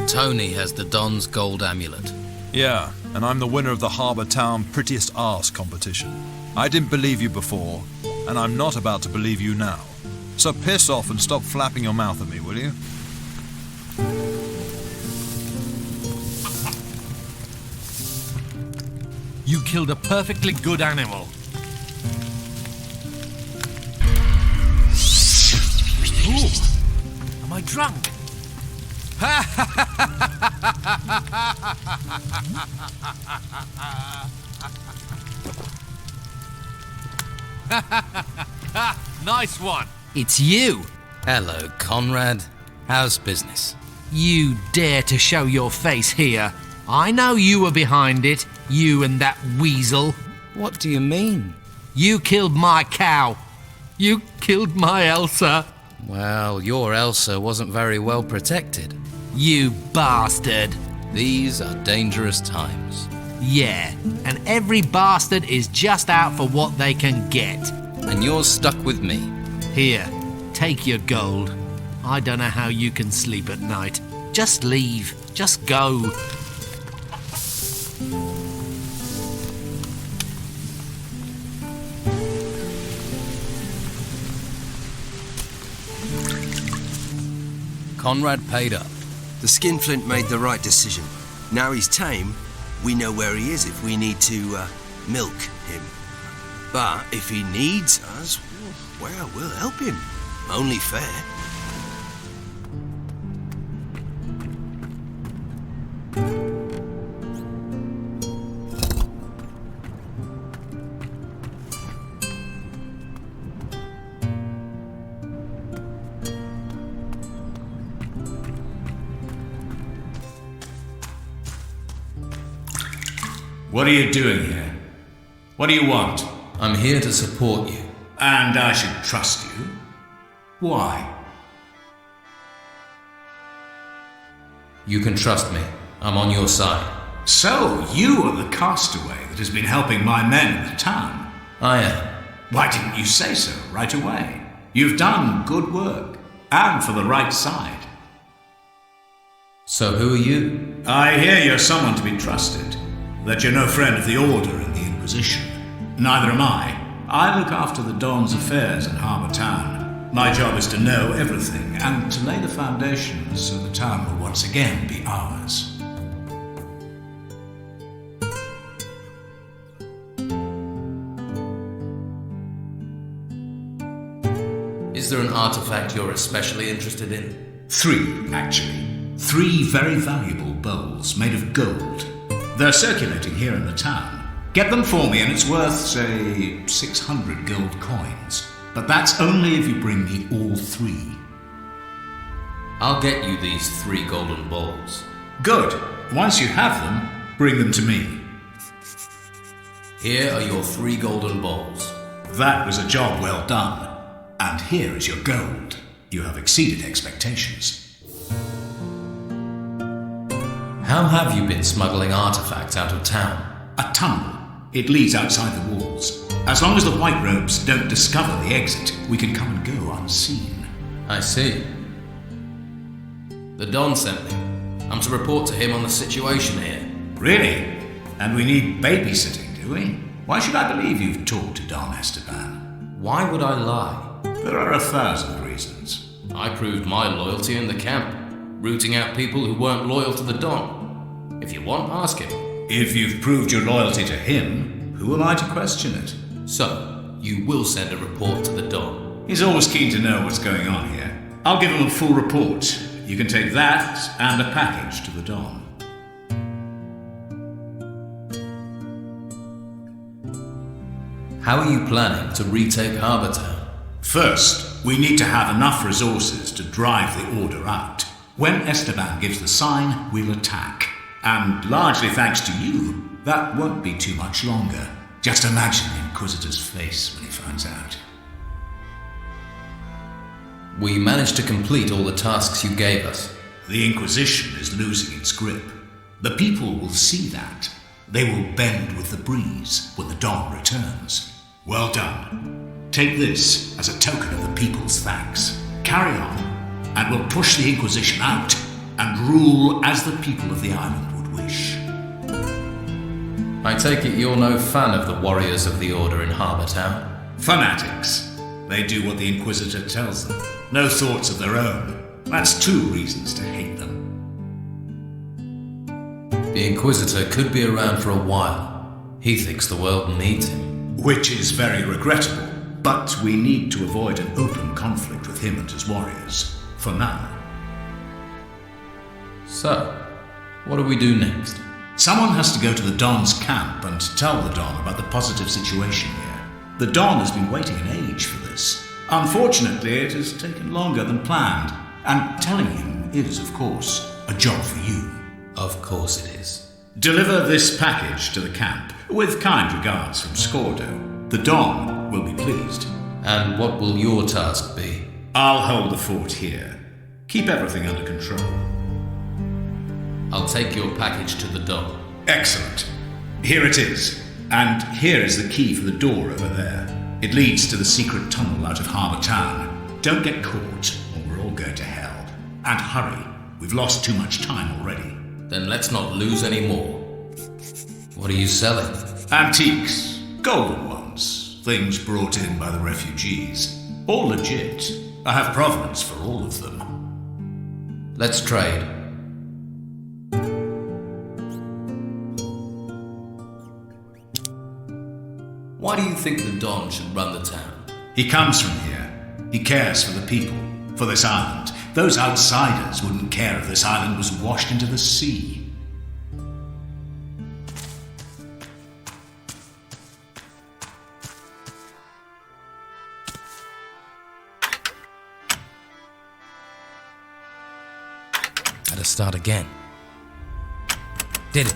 Tony has the Don's gold amulet. Yeah, and I'm the winner of the Harbour Town Prettiest Arse competition. I didn't believe you before, and I'm not about to believe you now. So piss off and stop flapping your mouth at me, will you? You killed a perfectly good animal. Ooh, am I drunk? Nice one. It's you. Hello, Conrad. How's business? You dare to show your face here. I know you were behind it, you and that weasel. What do you mean? You killed my cow. You killed my Elsa. Well, your Elsa wasn't very well protected. You bastard. These are dangerous times. Yeah, and every bastard is just out for what they can get. And you're stuck with me. Here, take your gold. I don't know how you can sleep at night. Just leave. Just go. Conrad paid up. The skinflint made the right decision. Now he's tame, we know where he is if we need to milk him. But if he needs us, well, we'll help him. Only fair. What are you doing here? What do you want? I'm here to support you. And I should trust you? Why? You can trust me. I'm on your side. So, you are the castaway that has been helping my men in the town? I am. Why didn't you say so right away? You've done good work, and for the right side. So who are you? I hear you're someone to be trusted. That you're no friend of the Order and the Inquisition. Neither am I. I look after the Don's affairs in Harbour Town. My job is to know everything and to lay the foundations so the town will once again be ours. Is there an artifact you're especially interested in? 3, actually. 3 very valuable bowls made of gold. They're circulating here in the town. Get them for me and it's worth, say, 600 gold coins. But that's only if you bring me all 3. I'll get you these 3 golden balls. Good. Once you have them, bring them to me. Here are your 3 golden balls. That was a job well done. And here is your gold. You have exceeded expectations. How have you been smuggling artifacts out of town? A tunnel. It leads outside the walls. As long as the white robes don't discover the exit, we can come and go unseen. I see. The Don sent me. I'm to report to him on the situation here. Really? And we need babysitting, do we? Why should I believe you've talked to Don Esteban? Why would I lie? There are 1,000 reasons. I proved my loyalty in the camp, rooting out people who weren't loyal to the Don. If you want, ask him. If you've proved your loyalty to him, who am I to question it? So, you will send a report to the Don. He's always keen to know what's going on here. I'll give him a full report. You can take that and a package to the Don. How are you planning to retake Harbour Town? First, we need to have enough resources to drive the Order out. When Esteban gives the sign, we'll attack. And largely thanks to you, that won't be too much longer. Just imagine the Inquisitor's face when he finds out. We managed to complete all the tasks you gave us. The Inquisition is losing its grip. The people will see that. They will bend with the breeze when the dawn returns. Well done. Take this as a token of the people's thanks. Carry on, and we'll push the Inquisition out and rule as the people of the island would wish. I take it you're no fan of the warriors of the Order in Harbour Town? Fanatics. They do what the Inquisitor tells them. No thoughts of their own. That's 2 reasons to hate them. The Inquisitor could be around for a while. He thinks the world needs him. Which is very regrettable, but we need to avoid an open conflict with him and his warriors. For now. So, what do we do next? Someone has to go to the Don's camp and tell the Don about the positive situation here. The Don has been waiting an age for this. Unfortunately, it has taken longer than planned, and telling him is, of course, a job for you. Of course it is. Deliver this package to the camp, with kind regards from Scordo. The Don will be pleased. And what will your task be? I'll hold the fort here. Keep everything under control. I'll take your package to the Don. Excellent. Here it is. And here is the key for the door over there. It leads to the secret tunnel out of Harbour Town. Don't get caught, or we're all going to hell. And hurry. We've lost too much time already. Then let's not lose any more. What are you selling? Antiques. Golden ones. Things brought in by the refugees. All legit. I have provenance for all of them. Let's trade. Why do you think the Don should run the town? He comes from here. He cares for the people, for this island. Those outsiders wouldn't care if this island was washed into the sea. Better start again. Did it.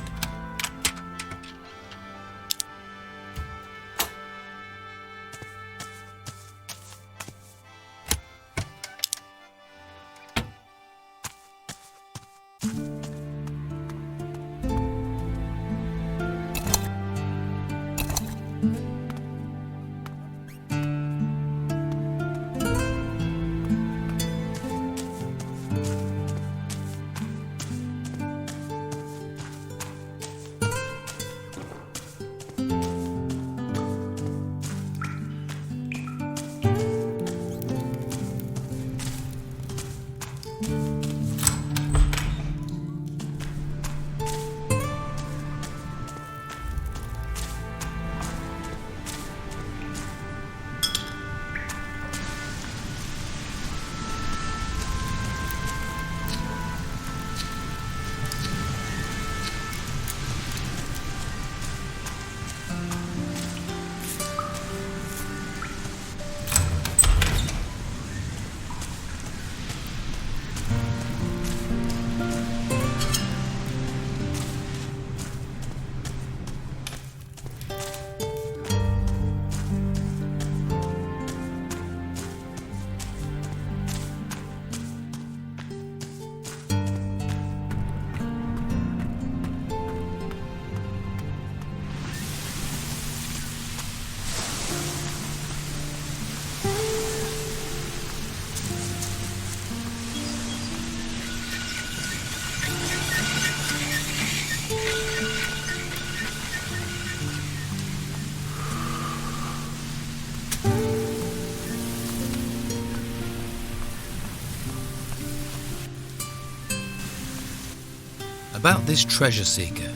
About this treasure seeker.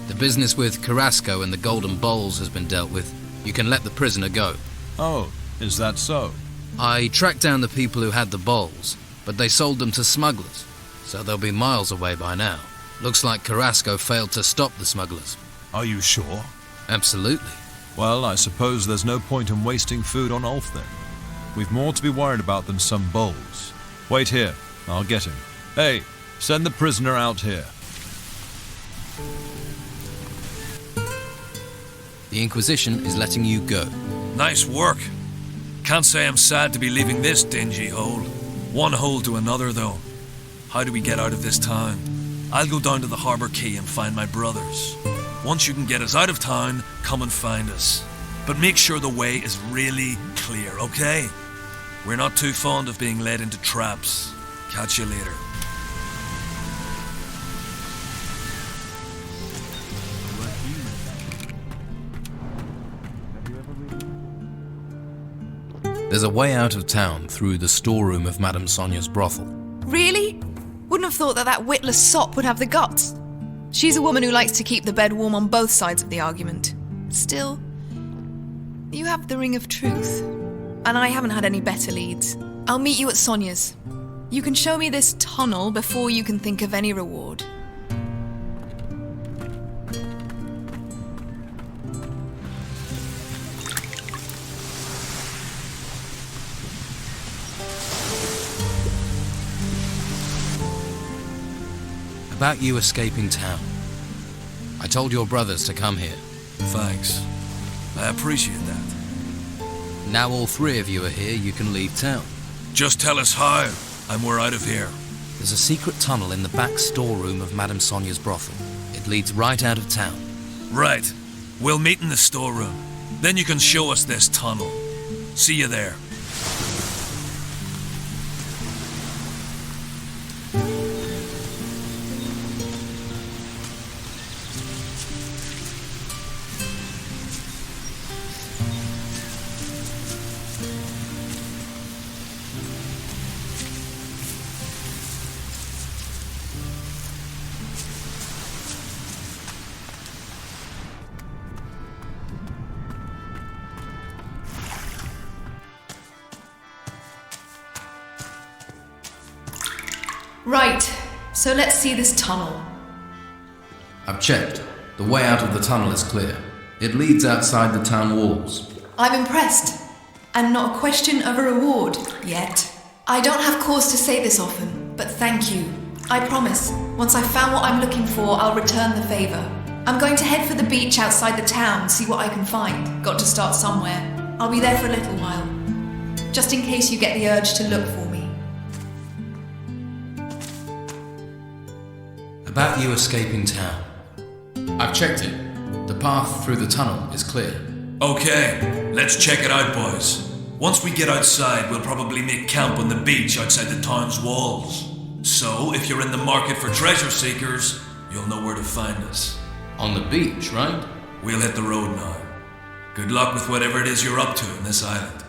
The business with Carrasco and the golden bowls has been dealt with. You can let the prisoner go. Oh, is that so? I tracked down the people who had the bowls, but they sold them to smugglers, so they'll be miles away by now. Looks like Carrasco failed to stop the smugglers. Are you sure? Absolutely. Well, I suppose there's no point in wasting food on Ulf then. We've more to be worried about than some bowls. Wait here, I'll get him. Hey, send the prisoner out here. The Inquisition is letting you go. Nice work. Can't say I'm sad to be leaving this dingy hole. One hole to another, though. How do we get out of this town? I'll go down to the harbour quay and find my brothers. Once you can get us out of town, come and find us. But make sure the way is really clear, okay? We're not too fond of being led into traps. Catch you later. There's a way out of town through the storeroom of Madame Sonia's brothel. Really? Wouldn't have thought that witless sop would have the guts. She's a woman who likes to keep the bed warm on both sides of the argument. Still, you have the ring of truth, and I haven't had any better leads. I'll meet you at Sonia's. You can show me this tunnel before you can think of any reward. About you escaping town. I told your brothers to come here. Thanks. I appreciate that. Now all three of you are here, you can leave town. Just tell us how, and we're out of here. There's a secret tunnel in the back storeroom of Madame Sonia's brothel. It leads right out of town. Right. We'll meet in the storeroom. Then you can show us this tunnel. See you there. Right, so let's see this tunnel. I've checked. The way out of the tunnel is clear. It leads outside the town walls. I'm impressed. And not a question of a reward, yet. I don't have cause to say this often, but thank you. I promise, once I've found what I'm looking for, I'll return the favour. I'm going to head for the beach outside the town, see what I can find. Got to start somewhere. I'll be there for a little while. Just in case you get the urge to look for me. About you escaping town. I've checked it. The path through the tunnel is clear. Okay, let's check it out, boys. Once we get outside, we'll probably make camp on the beach outside the town's walls. So, if you're in the market for treasure seekers, you'll know where to find us. On the beach, right? We'll hit the road now. Good luck with whatever it is you're up to in this island.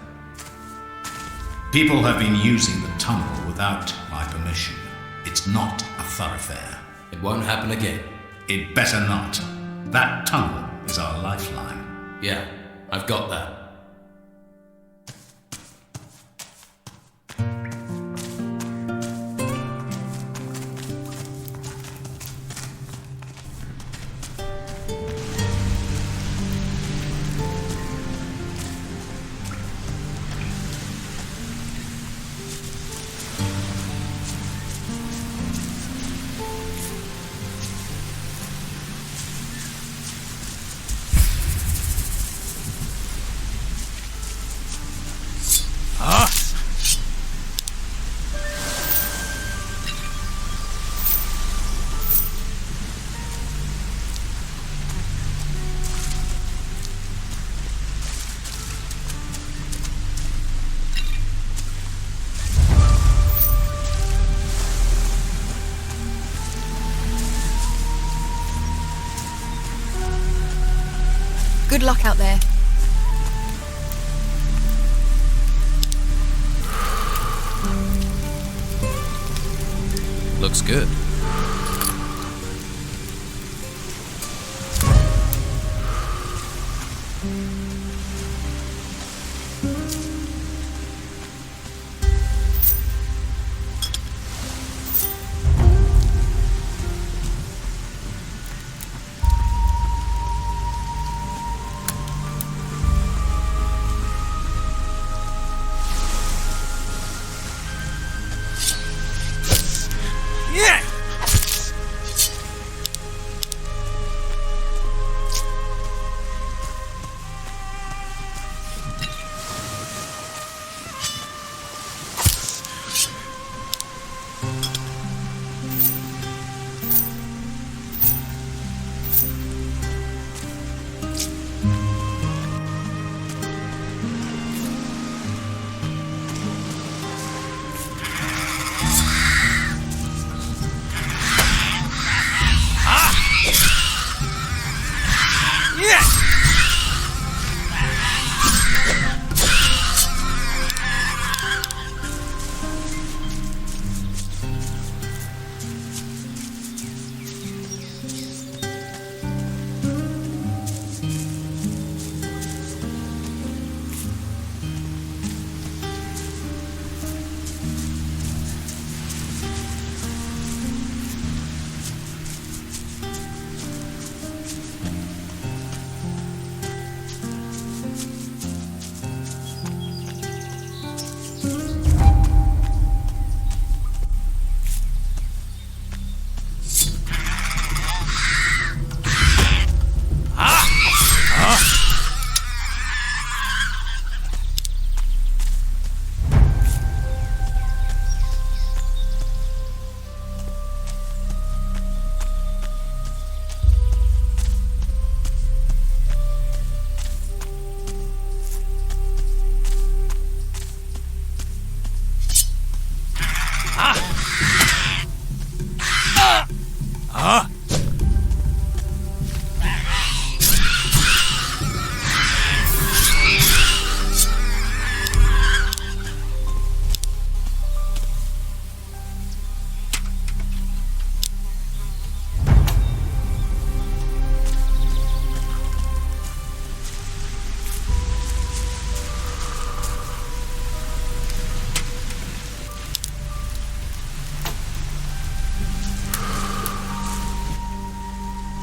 People have been using the tunnel without my permission. It's not a thoroughfare. It won't happen again. It better not. That tunnel is our lifeline. Yeah, I've got that. Good luck out there. Looks good.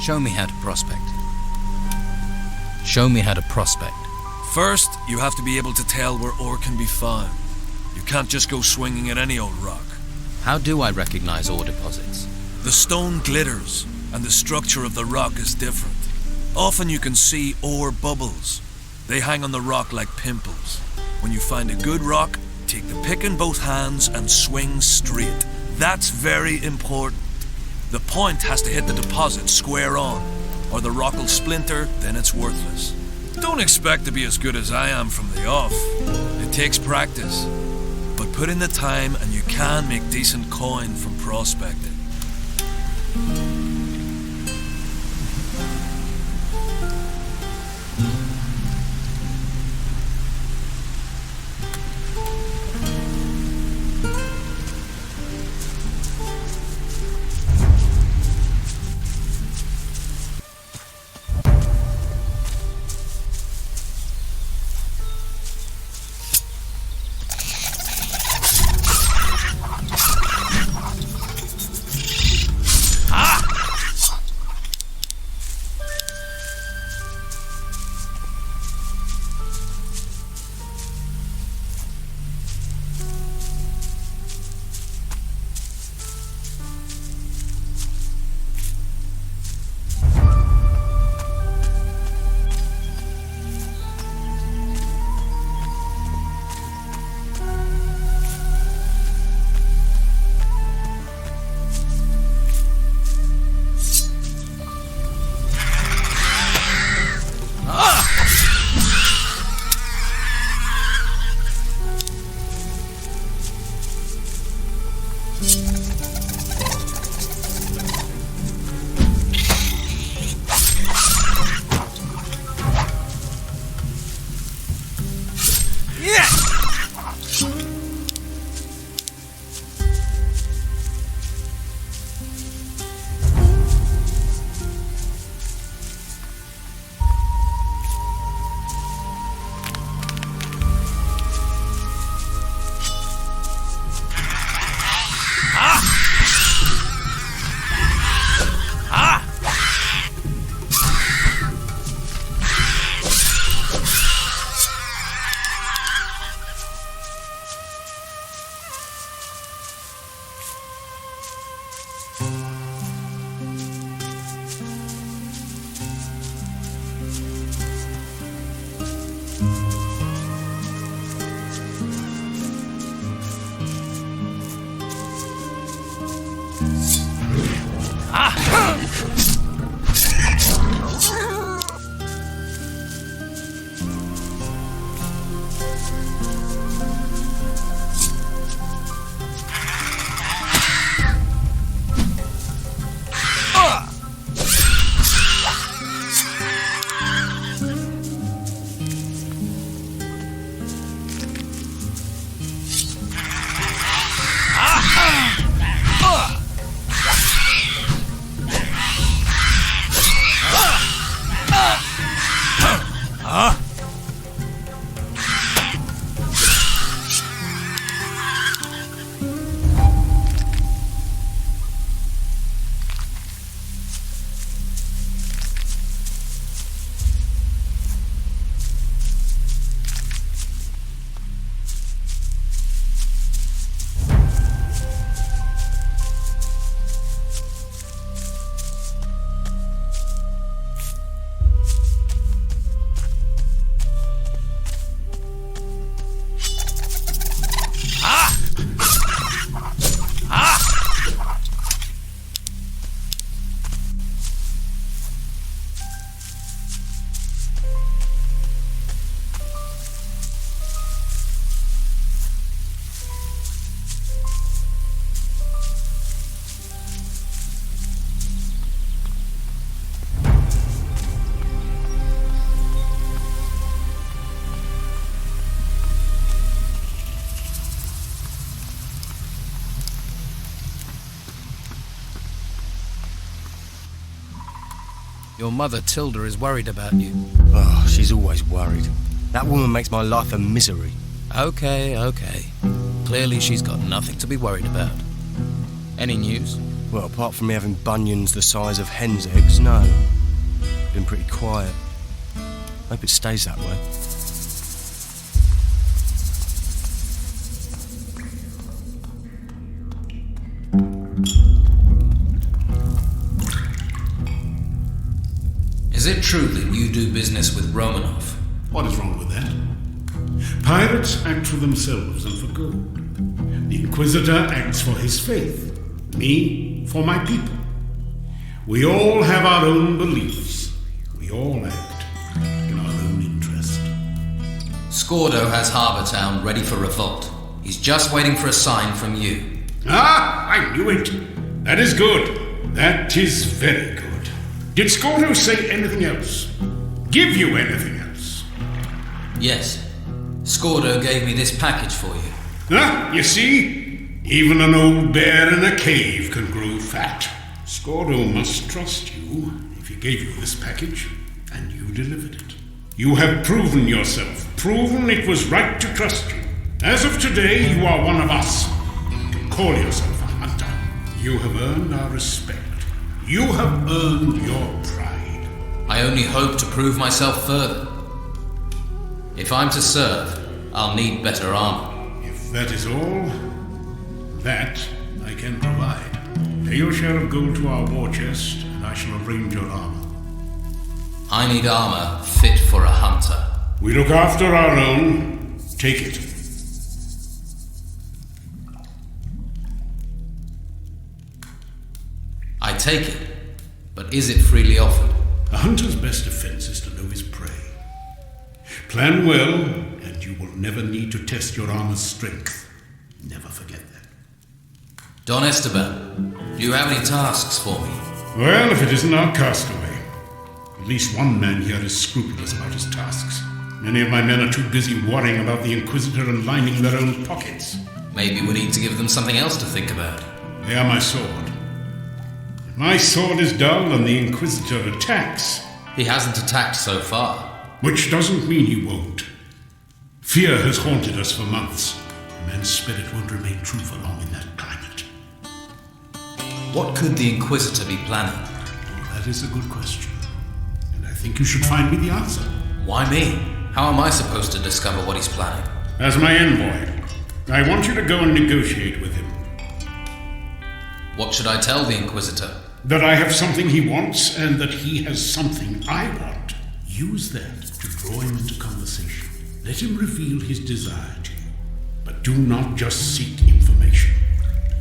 Show me how to prospect. Show me how to prospect. First, you have to be able to tell where ore can be found. You can't just go swinging at any old rock. How do I recognize ore deposits? The stone glitters, and the structure of the rock is different. Often you can see ore bubbles. They hang on the rock like pimples. When you find a good rock, take the pick in both hands and swing straight. That's very important. The point has to hit the deposit square on, or the rock will splinter, then it's worthless. Don't expect to be as good as I am from the off. It takes practice. But put in the time and you can make decent coin from prospecting. Your mother, Tilda, is worried about you. Oh, she's always worried. That woman makes my life a misery. Okay. Clearly she's got nothing to be worried about. Any news? Well, apart from me having bunions the size of hen's eggs, no. Been pretty quiet. Hope it stays that way. Is it true that you do business with Romanov? What is wrong with that? Pirates act for themselves and for gold. The Inquisitor acts for his faith. Me, for my people. We all have our own beliefs. We all act in our own interest. Scordo has Harbour Town ready for revolt. He's just waiting for a sign from you. Ah, I knew it. That is good. That is very good. Did Scordo say anything else? Give you anything else? Yes. Scordo gave me this package for you. Ah, you see? Even an old bear in a cave can grow fat. Scordo must trust you if he gave you this package, and you delivered it. You have proven yourself, proven it was right to trust you. As of today, you are one of us. You can call yourself a hunter. You have earned our respect. You have earned your pride. I only hope to prove myself further. If I'm to serve, I'll need better armor. If that is all, that I can provide. Pay your share of gold to our war chest, and I shall arrange your armor. I need armor fit for a hunter. We look after our own. Take it. I take it, but is it freely offered? A hunter's best defense is to know his prey. Plan well, and you will never need to test your armor's strength. Never forget that. Don Esteban, do you have any tasks for me? Well, if it isn't our castaway. At least one man here is scrupulous about his tasks. Many of my men are too busy worrying about the Inquisitor and lining their own pockets. Maybe we need to give them something else to think about. They are my sword. If my sword is dull and the Inquisitor attacks... He hasn't attacked so far. Which doesn't mean he won't. Fear has haunted us for months. Man's spirit won't remain true for long in that climate. What could the Inquisitor be planning? Well, that is a good question. And I think you should find me the answer. Why me? How am I supposed to discover what he's planning? As my envoy, I want you to go and negotiate with him. What should I tell the Inquisitor? That I have something he wants and that he has something I want. Use that to draw him into conversation. Let him reveal his desire to you. But do not just seek information.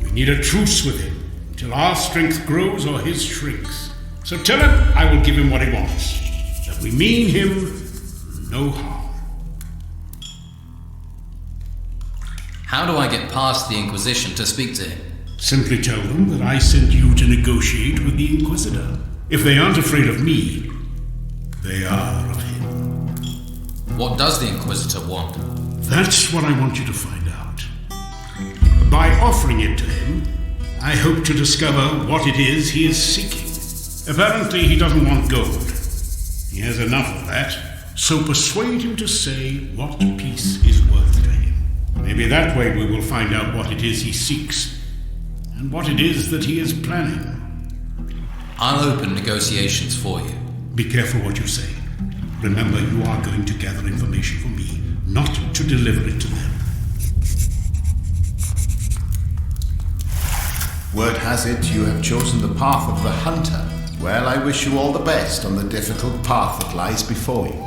We need a truce with him until our strength grows or his shrinks. So tell him I will give him what he wants. That we mean him no harm. How do I get past the Inquisition to speak to him? Simply tell them that I sent you to negotiate with the Inquisitor. If they aren't afraid of me, they are of him. What does the Inquisitor want? That's what I want you to find out. By offering it to him, I hope to discover what it is he is seeking. Apparently, he doesn't want gold. He has enough of that, so persuade him to say what peace is worth to him. Maybe that way we will find out what it is he seeks, and what it is that he is planning. I'll open negotiations for you. Be careful what you say. Remember, you are going to gather information for me, not to deliver it to them. Word has it you have chosen the path of the hunter. Well, I wish you all the best on the difficult path that lies before you.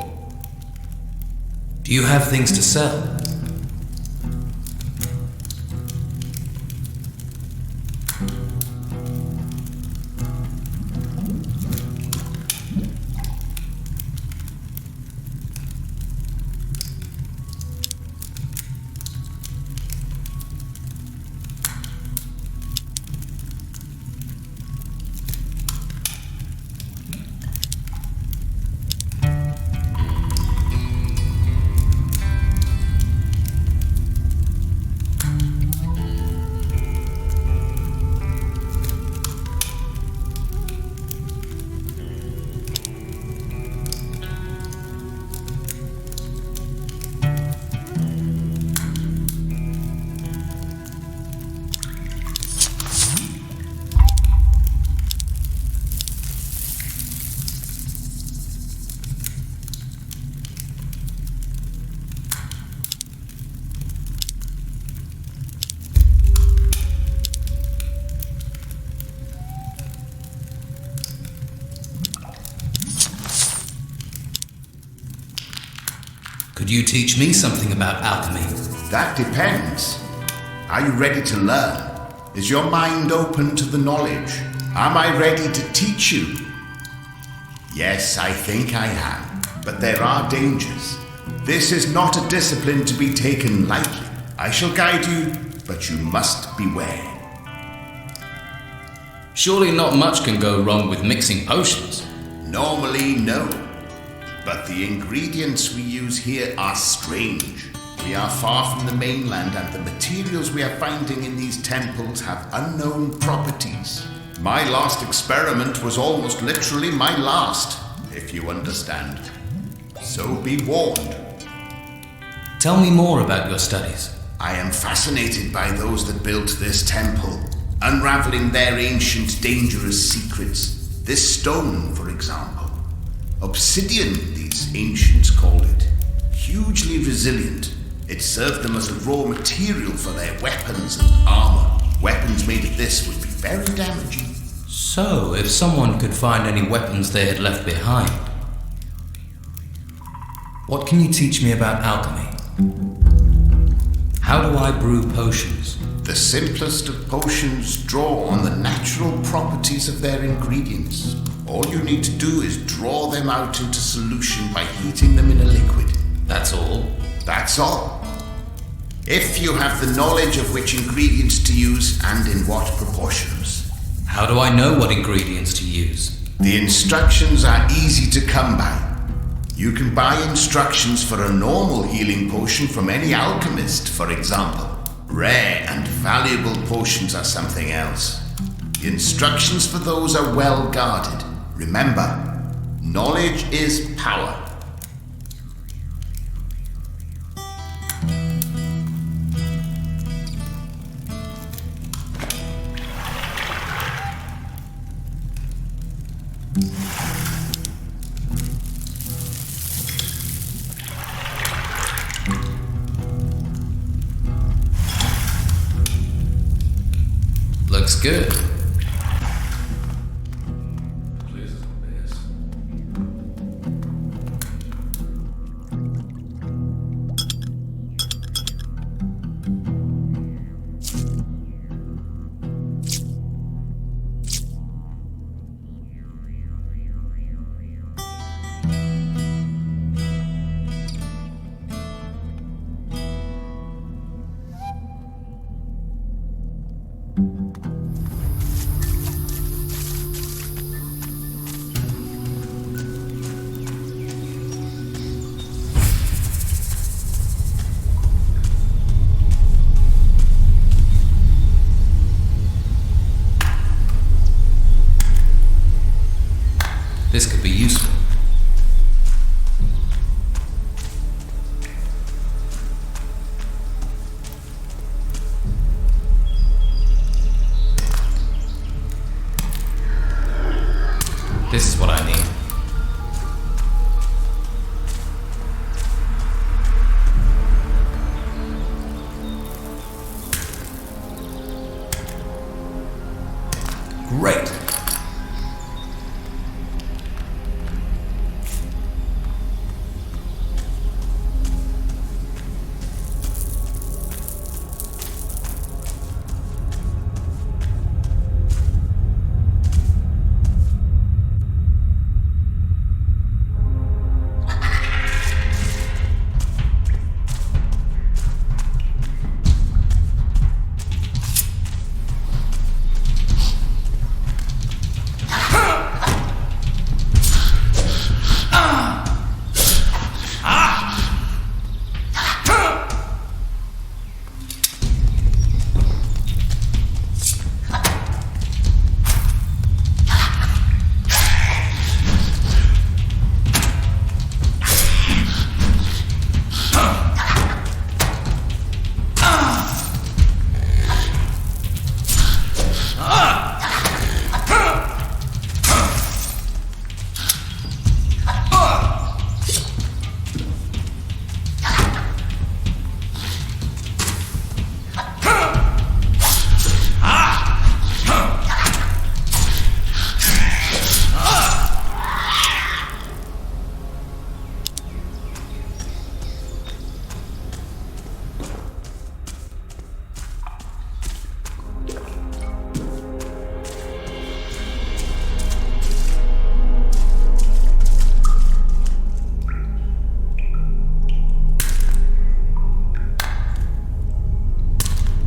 Do you have things to sell? you teach me something about alchemy? That depends. Are you ready to learn? Is your mind open to the knowledge? Am I ready to teach you? Yes, I think I am. But there are dangers. This is not a discipline to be taken lightly. I shall guide you, but you must beware. Surely not much can go wrong with mixing potions. Normally, no. But the ingredients we use here are strange. We are far from the mainland, and the materials we are finding in these temples have unknown properties. My last experiment was almost literally my last, if you understand. So be warned. Tell me more about your studies. I am fascinated by those that built this temple, unraveling their ancient, dangerous secrets. This stone, for example. Obsidian, these ancients called it. Hugely resilient. It served them as a raw material for their weapons and armor. Weapons made of this would be very damaging. So, if someone could find any weapons they had left behind, what can you teach me about alchemy? How do I brew potions? The simplest of potions draw on the natural properties of their ingredients. All you need to do is draw them out into solution by heating them in a liquid. That's all? That's all. If you have the knowledge of which ingredients to use and in what proportions. How do I know what ingredients to use? The instructions are easy to come by. You can buy instructions for a normal healing potion from any alchemist, for example. Rare and valuable potions are something else. The instructions for those are well guarded. Remember, knowledge is power. Looks good. This could be useful. This is what I need. Great.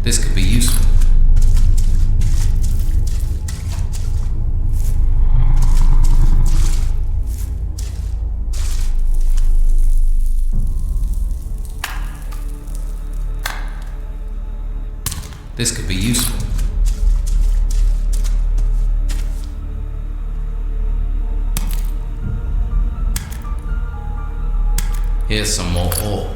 This could be useful. This could be useful. Here's some more ore.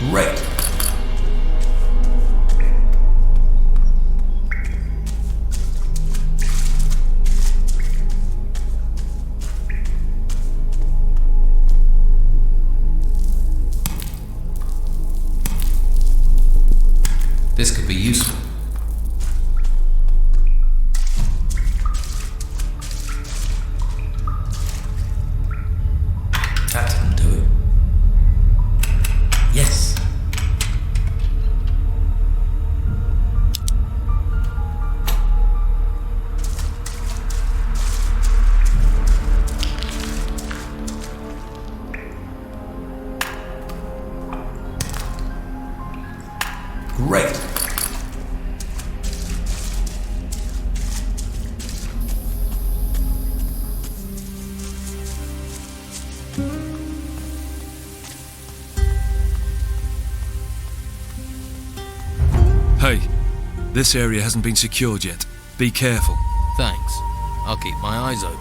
Great. This could be useful. That didn't do it. Yes. Great. Hey, this area hasn't been secured yet. Be careful. Thanks. I'll keep my eyes open.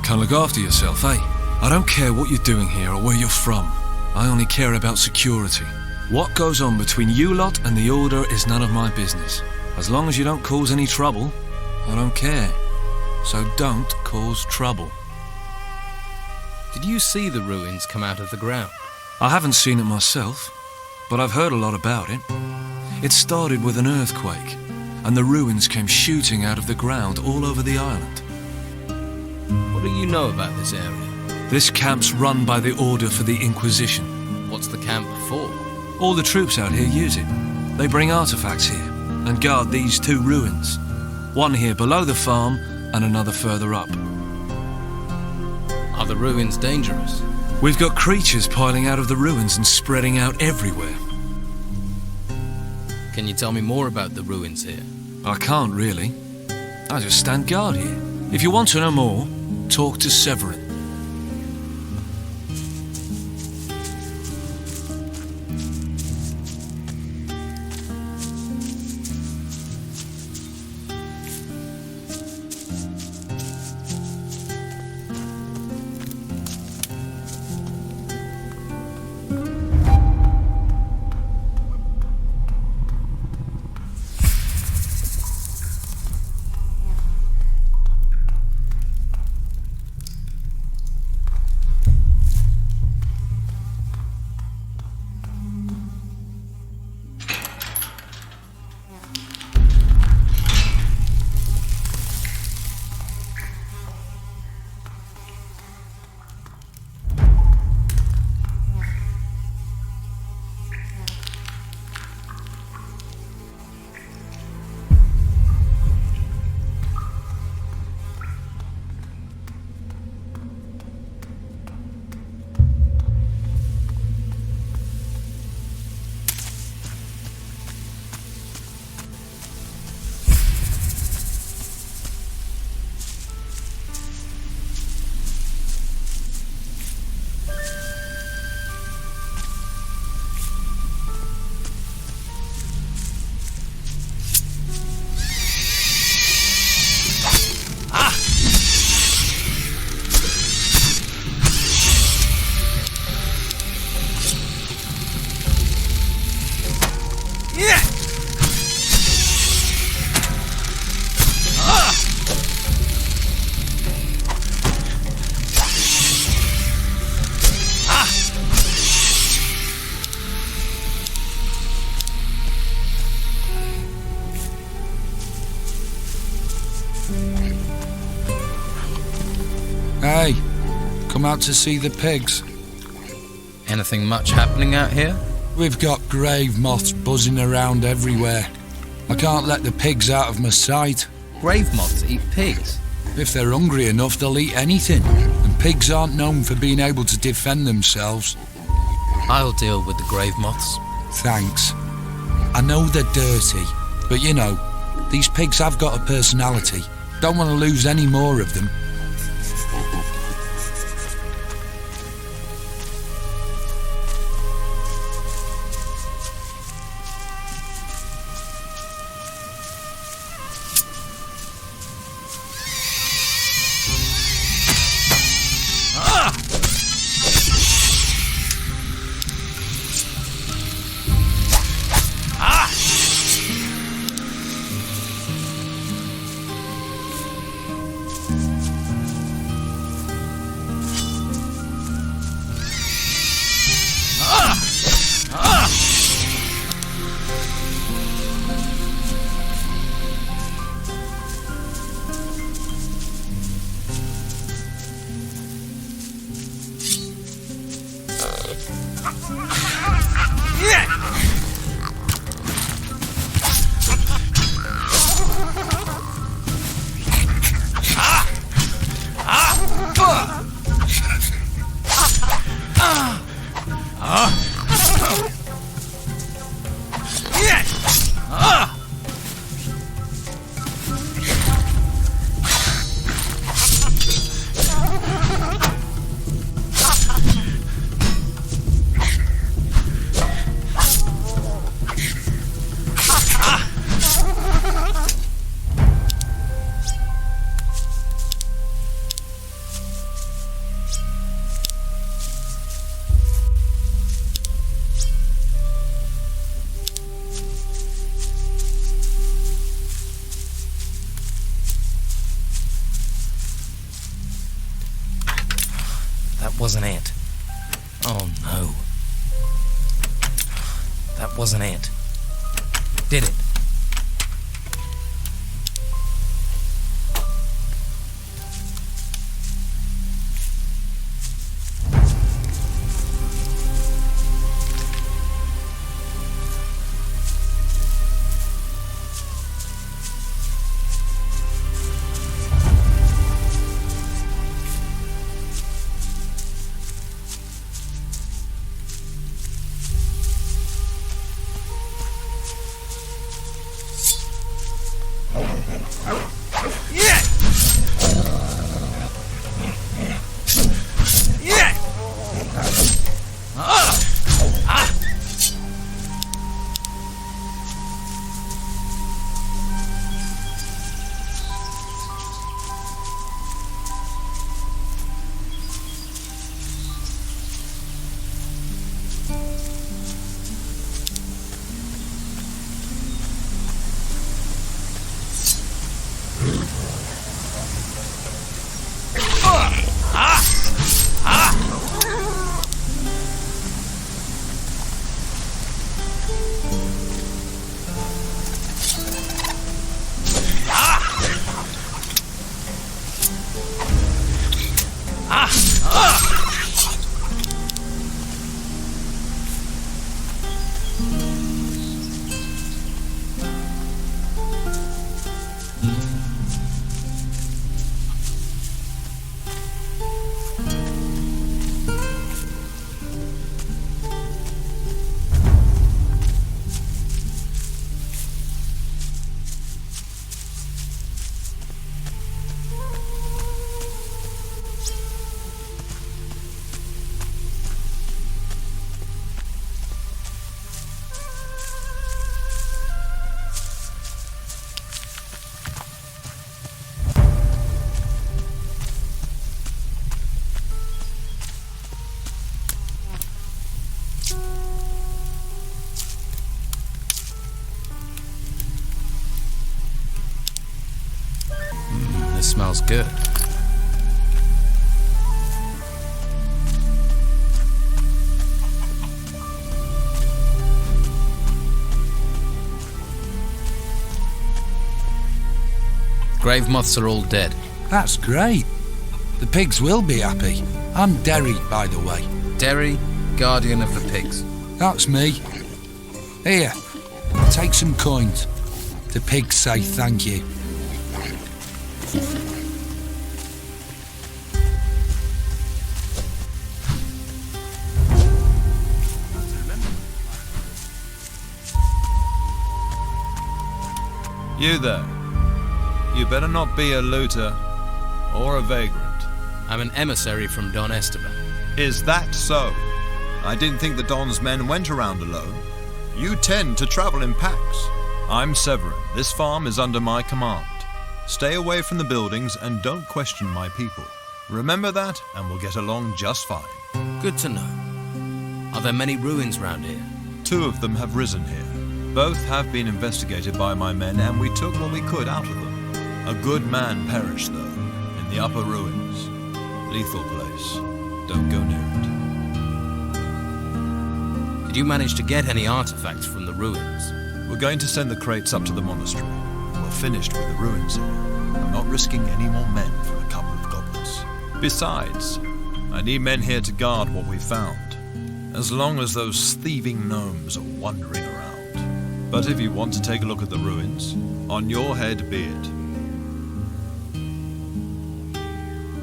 Can look after yourself, eh? I don't care what you're doing here or where you're from. I only care about security. What goes on between you lot and the Order is none of my business. As long as you don't cause any trouble, I don't care. So don't cause trouble. Did you see the ruins come out of the ground? I haven't seen it myself, but I've heard a lot about it. It started with an earthquake, and the ruins came shooting out of the ground all over the island. What do you know about this area? This camp's run by the Order for the Inquisition. What's the camp for? All the troops out here use it. They bring artifacts here and guard these two ruins. One here below the farm and another further up. Are the ruins dangerous? We've got creatures piling out of the ruins and spreading out everywhere. Can you tell me more about the ruins here? I can't really. I just stand guard here. If you want to know more, talk to Severin. Come out to see the pigs. Anything much happening out here? We've got grave moths buzzing around everywhere. I can't let the pigs out of my sight. Grave moths eat pigs? If they're hungry enough, they'll eat anything. And pigs aren't known for being able to defend themselves. I'll deal with the grave moths. Thanks. I know they're dirty, but you know, these pigs have got a personality. Don't want to lose any more of them. That wasn't it. Oh no. That wasn't it. Did it? This smells good. Grave moths are all dead. That's great. The pigs will be happy. I'm Derry, by the way. Derry, guardian of the pigs. That's me. Here, take some coins. The pigs say thank you. You there. You better not be a looter or a vagrant. I'm an emissary from Don Esteban. Is that so? I didn't think the Don's men went around alone. You tend to travel in packs. I'm Severin. This farm is under my command. Stay away from the buildings and don't question my people. Remember that, and we'll get along just fine. Good to know. Are there many ruins round here? 2 of them have risen here. Both have been investigated by my men, and we took what we could out of them. A good man perished, though, in the upper ruins. Lethal place. Don't go near it. Did you manage to get any artifacts from the ruins? We're going to send the crates up to the monastery. We're finished with the ruins here. I'm not risking any more men for a couple of goblins. Besides, I need men here to guard what we've found, as long as those thieving gnomes are wandering around. But if you want to take a look at the ruins, on your head be it.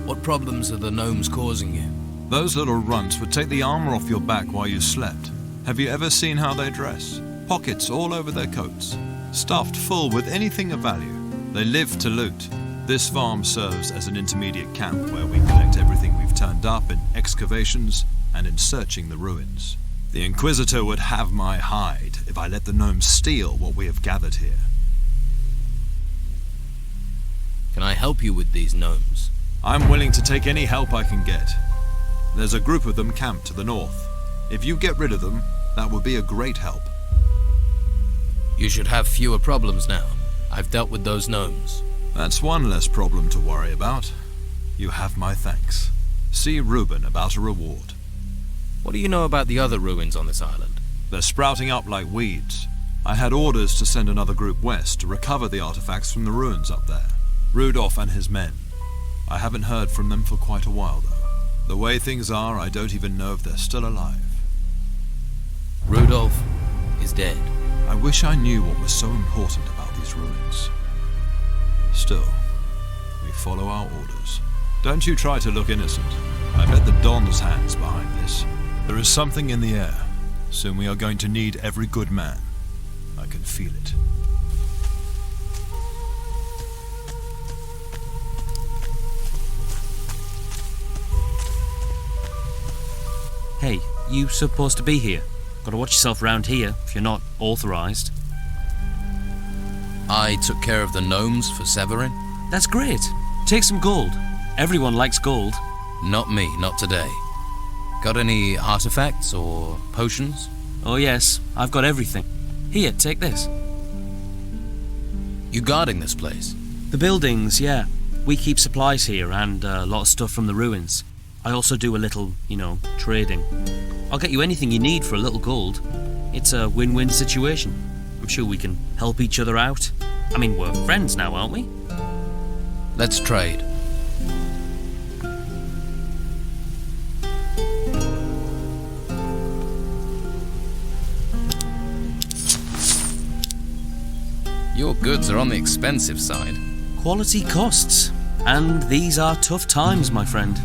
What problems are the gnomes causing you? Those little runts would take the armor off your back while you slept. Have you ever seen how they dress? Pockets all over their coats, stuffed full with anything of value. They live to loot. This farm serves as an intermediate camp where we collect everything we've turned up in excavations and in searching the ruins. The Inquisitor would have my hide if I let the gnomes steal what we have gathered here. Can I help you with these gnomes? I'm willing to take any help I can get. There's a group of them camped to the north. If you get rid of them, that would be a great help. You should have fewer problems now. I've dealt with those gnomes. That's one less problem to worry about. You have my thanks. See Reuben about a reward. What do you know about the other ruins on this island? They're sprouting up like weeds. I had orders to send another group west to recover the artifacts from the ruins up there. Rudolph and his men. I haven't heard from them for quite a while, though. The way things are, I don't even know if they're still alive. Rudolph is dead. I wish I knew what was so important about these ruins. Still, we follow our orders. Don't you try to look innocent. I bet the Don's hands behind this. There is something in the air. Soon we are going to need every good man. I can feel it. Hey, you supposed to be here. Gotta watch yourself round here if you're not authorized. I took care of the gnomes for Severin. That's great. Take some gold. Everyone likes gold. Not me, not today. Got any artifacts or potions? Oh yes, I've got everything. Here, take this. You guarding this place? The buildings, yeah. We keep supplies here and a lot of stuff from the ruins. I also do a little, trading. I'll get you anything you need for a little gold. It's a win-win situation. I'm sure we can help each other out. I mean, we're friends now, aren't we? Let's trade. Your goods are on the expensive side. Quality costs. And these are tough times, my friend.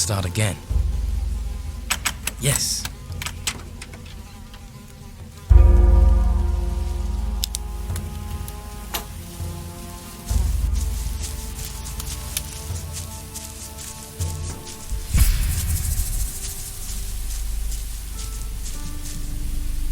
Start again. Yes.